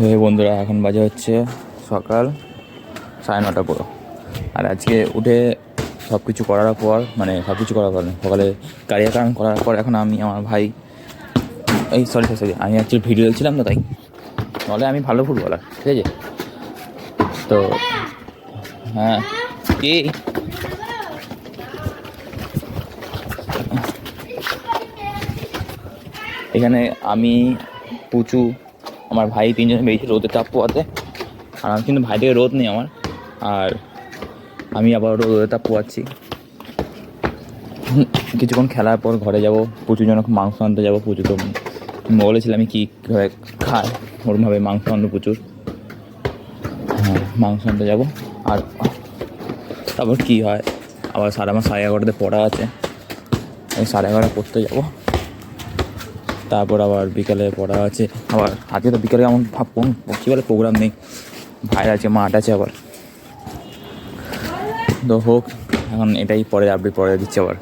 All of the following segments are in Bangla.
বন্ধুরা, এখন বাজে হচ্ছে সকাল 9:30 পুরো। আর আজকে উঠে সব কিছু করার পর, সকালে কারিয়াকারণ করার পর এখন আমি আমার ভাই সরি আমি অ্যাকচুয়ালি ভিডিও দেখছিলাম তো, তাই নাহলে আমি ভালো ফুটবলার, ঠিক আছে? তো হ্যাঁ, কি এখানে আমি, পুচু, আমার ভাই তিনজনে বেরিয়েছি রোদের তাপ পোয়াতে। আর আমি কিন্তু ভাই থেকে রোদ নেই আমার, আর আমি আবার রোদের তাপ পোয়াচ্ছি। কিছুক্ষণ খেলার পর ঘরে যাব, পুচুর জন্য মাংস আনতে যাবো। পুচু তো বলেছিলাম আমি কীভাবে খায়, ওরমভাবে মাংস আনবো প্রচুর। হ্যাঁ, মাংস আনতে যাবো। আর তারপর কী হয়, আবার আমার 11:30 পড়া আছে, আমি 11:30 পড়তে যাবো। তারপর আবার বিকালে পড়া আছে। আবার আজকে তো বিকালে এমন কী বলে প্রোগ্রাম নেই, ভাইয়ের আছে, মাঠ আছে আবার। তো হোক, এখন এটাই পরে আপডেট পরে দিচ্ছে আবার।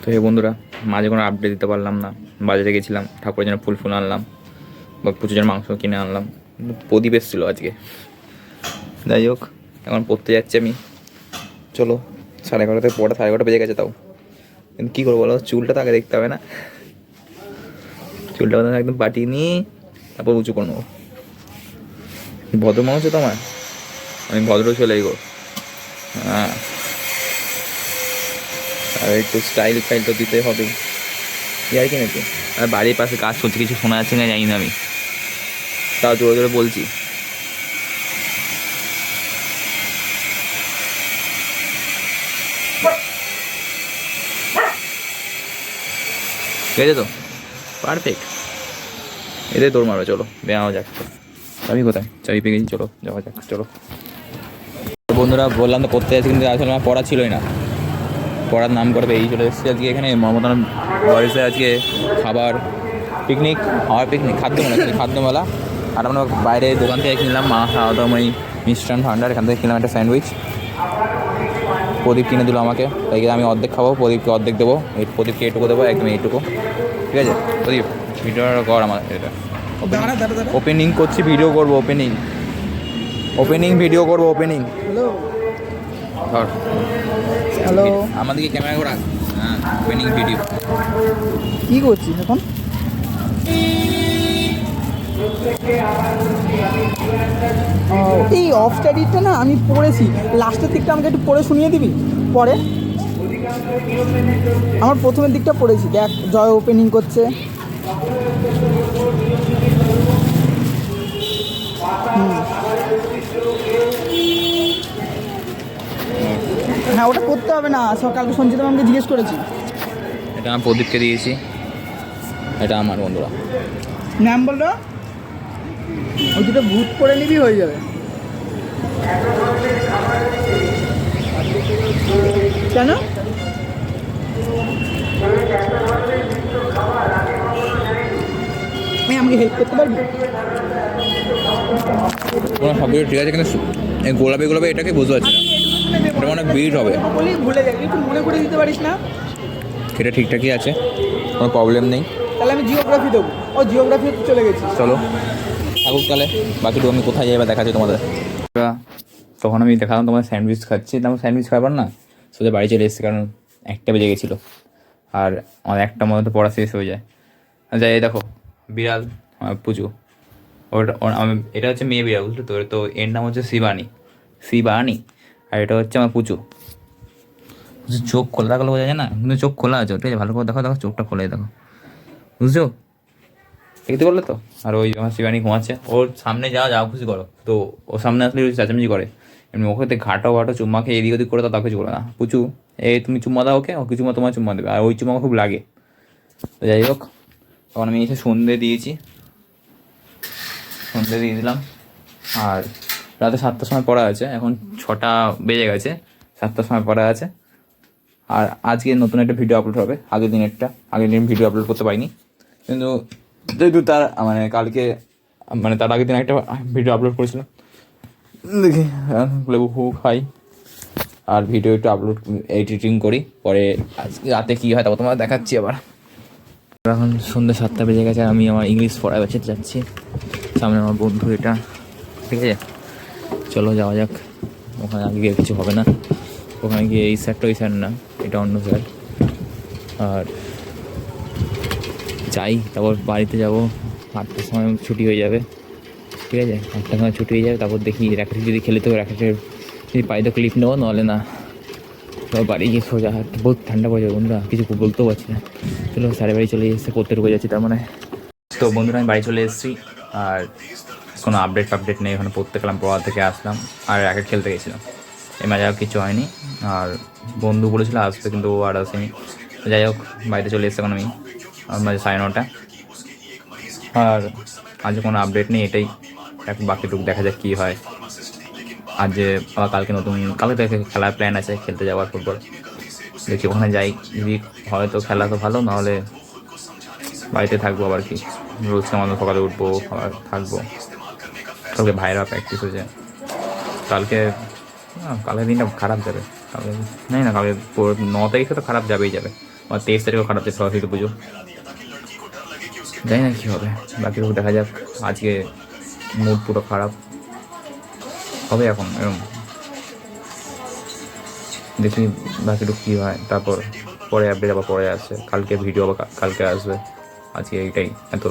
তো বন্ধুরা, মাঝে কোনো আপডেট দিতে পারলাম না। বাজারে গেছিলাম, ঠাকুরের জন্য ফুল আনলাম, বা প্রচুর জন্য মাংস কিনে আনলাম। প্রদীপ এসেছিল আজকে। যাই হোক, এখন পড়তে যাচ্ছি আমি। চলো, 11:30 পড়া, 11:30 বেজে গেছে তাও। কিন্তু কী করবো বলো, চুলটা তো আগে দেখতে হবে না। চুলটা একদম পাটিয়ে নিয়ে তারপর উঁচু করে নেবো। ভদ্র মানুষ তো আমার, আমি ভদ্র ছেলেই গো। হ্যাঁ, আর একটু স্টাইল তো দিতে হবে, আর কি নাকি। আর বাড়ির পাশে কাজ করছে, কিছু শোনা যাচ্ছে না জানি না, আমি তাও জোরে জোরে বলছি। ঠিক আছে তো, পারফেক্ট। এদের দৌড় মারবে, চলো বেড়ানো যাক। চাবি কোথায়? চাবি পেয়ে গেছি, চলো যাওয়া যাক। চলো বন্ধুরা, বললাম তো পড়তে যাচ্ছি, কিন্তু আসলে আমার পড়া ছিলই না। পড়ার নাম করে এই চলে এসেছি আজকে এখানে মমতান বয়সে। আজকে পিকনিক খাদ্যমেলা। আর আমরা বাইরে দোকান থেকে কিনলাম মা সারদাময়ী মিষ্টান ভান্ডার, এখান থেকে কিনলাম একটা স্যান্ডউইচ। প্রদীপ কিনে দিল আমাকে, তাই আমি অর্ধেক খাবো, প্রদীপকে অর্ধেক দেবো। প্রদীপকে এইটুকু দেবো, একদম এইটুকু, ঠিক আছে? প্রদীপ, ভিডিওটা কর আমার। এটা ওপেনিং করছি, ভিডিও করবো, ওপেনিং ভিডিও করবো। ওপেনিং ধর, হ্যালো, আমাদেরকে ক্যামেরা করা। হ্যাঁ, ওপেনিং ভিডিও। কি করছিস এখন? এই অফ স্টাডিটা না আমি পড়েছি, লাস্টের দিকটা আমাকে একটু পড়ে শুনিয়ে দিবি পরে। আমার প্রথমের দিকটা পড়েছি, দেখ জয় ওপেনিং করছে। হ্যাঁ, ওটা করতে হবে না, কালকে সঞ্চিতা ম্যামকে জিজ্ঞেস করেছি। এটা আমি প্রদীপকে দিয়েছি, এটা আমার বন্ধুরা। ম্যাম বললো ওই দুটো ভূত করে নিবি, হয়ে যাবে। কেন? আমাকে হেল্প করতে পারবি? তোমার সব কিছু ঠিক আছে, কিন্তু এই গোলাপি এটাকে বুঝতে পারছি না, এটা অনেক ভিড় হবে। ভুলে যাবি, একটু মনে করে দিতে পারিস না? এটা ঠিকঠাকই আছে, কোনো প্রবলেম নেই। তাহলে আমি জিওগ্রাফি দেবো। ও জিওগ্রাফি চলে গেছি। চলো থাকুক তাহলে, বাকিটুকু আমি কোথায় যাই বা দেখাচ্ছি তোমাদের। তখন আমি দেখালাম তোমাদের স্যান্ডউইচ খাচ্ছি, তেমন স্যান্ডউইচ খাবার না, সোজা বাড়ি চলে এসেছি, কারণ 1টা বেজে গেছিলো। আর আমার 1টার মধ্যে তো পড়া শেষ হয়ে যায়। যাই, দেখো বিড়াল পুজো, এটা হচ্ছে মেয়ে বিড়াল, বুঝলো তো? তো এর নাম হচ্ছে শিবানী। আর এটা হচ্ছে আমার পুচু। চোখ খোলা থাকলে বোঝা যায় না, কিন্তু চোখ খোলা আছে, ঠিক আছে? ভালো করে দেখো, চোখটা খোলাই দেখো, বুঝছো? দেখতে বললে তো। আর ওই আমার শিবানী ঘুমাচ্ছে, ওর সামনে যা খুশি করো, তো ওর সামনে আসলে চাচামেচি করে। এমনি ওকে ঘাটো চুম্মা খেয়ে এদিক ওদিক করে, তা কিছু করে না। পুচু, তুমি চুম্মা দাও ওকে, ও কিছু তোমার চুম্মা দেবে, আর ওই চুম্মা খুব লাগে। তো যাই হোক, তখন আমি এসে সন্ধ্যে দিয়ে দিলাম। আর রাতে 7টার সময় পড়া আছে, এখন 6টা বেজে গেছে, 7টার সময় পড়া আছে। আর আজকে নতুন একটা ভিডিও আপলোড হবে, আগের দিন ভিডিও আপলোড করতে পারিনি, কিন্তু যেহেতু তার কালকে তার আগের দিন একটা ভিডিও আপলোড করেছিলাম, দেখি লেবু খাই আর ভিডিও একটু এডিটিং করি, পরে আজকে রাতে কী হয় তারপর তোমার দেখাচ্ছি আবার। এখন সন্ধ্যে 7টা বেজে গেছে, আমি আমার ইংলিশ পড়ায় যাচ্ছি। সামনে আমার বন্ধু এটা, ঠিক আছে চলো যাওয়া যাক। ওখানে আগে গিয়ে কিছু হবে না, ওখানে গিয়ে এই স্যারটা ওই স্যার না, এটা অন্য স্যার। আর যাই, তারপর বাড়িতে যাব, 8টার সময় ছুটি হয়ে যাবে, ঠিক আছে 8টার সময় ছুটি হয়ে যাবে। তারপর দেখি র্যাকেট যদি খেলে তো র্যাকেটের যদি পাই তো ক্লিপ নেবো, নাহলে না। তারপর বাড়ি গিয়ে সোজা, আর বহুত ঠান্ডা পড়ে যাবে বন্ধুরা, কিছু বলতেও পারছি না। চলো স্যারে বাড়ি চলে এসেছে, পড়তে ঢুকে যাচ্ছি তার মানে। তো বন্ধুরা আমি বাড়ি চলে এসেছি, আর কোনো আপডেট নেই। ওখানে পড়তে গেলাম, পড়া থেকে আসলাম, আর র্যাকেট খেলতে গেছিলাম। এই মাঝে আর কিছু হয়নি। আর বন্ধু বলেছিল আসবে, কিন্তু ও আর আসেনি। যাই হোক, বাড়িতে চলে এসেছে এখন আমি, আমার মাঝে 9:30। আর আজ কোনো আপডেট নেই, এটাই বাকিটুকু দেখা যাক কী হয়। আজ যে আবার কালকে থেকে খেলার প্ল্যান আছে, খেলতে যাওয়ার ফুটবল। দেখি ওখানে যাই, যদি হয়তো খেলা তো ভালো, নাহলে বাড়িতে থাকবো। আবার কি, রোজ আমাদের সকালে উঠবো, আবার থাকবো। কালকে ভাইরা প্র্যাকটিস হয়েছে। কালকের দিনটা খারাপ যাবে। কালকে না, কালকে 9 তারিখে তো খারাপ যাবেই যাবে, আর 23 তারিখও খারাপ যাবে, সরস্বতী পুজো। জানি না কী হবে, বাকিটুকু দেখা যাক। আজকে মুড পুরো খারাপ হবে এখন এরকম। দেখি বাকিটুকু কী হয়, তারপর পরে আপডেট আবার পরে আসছে। কালকে ভিডিও আবার কালকে আসবে। আজকে এইটাই এত।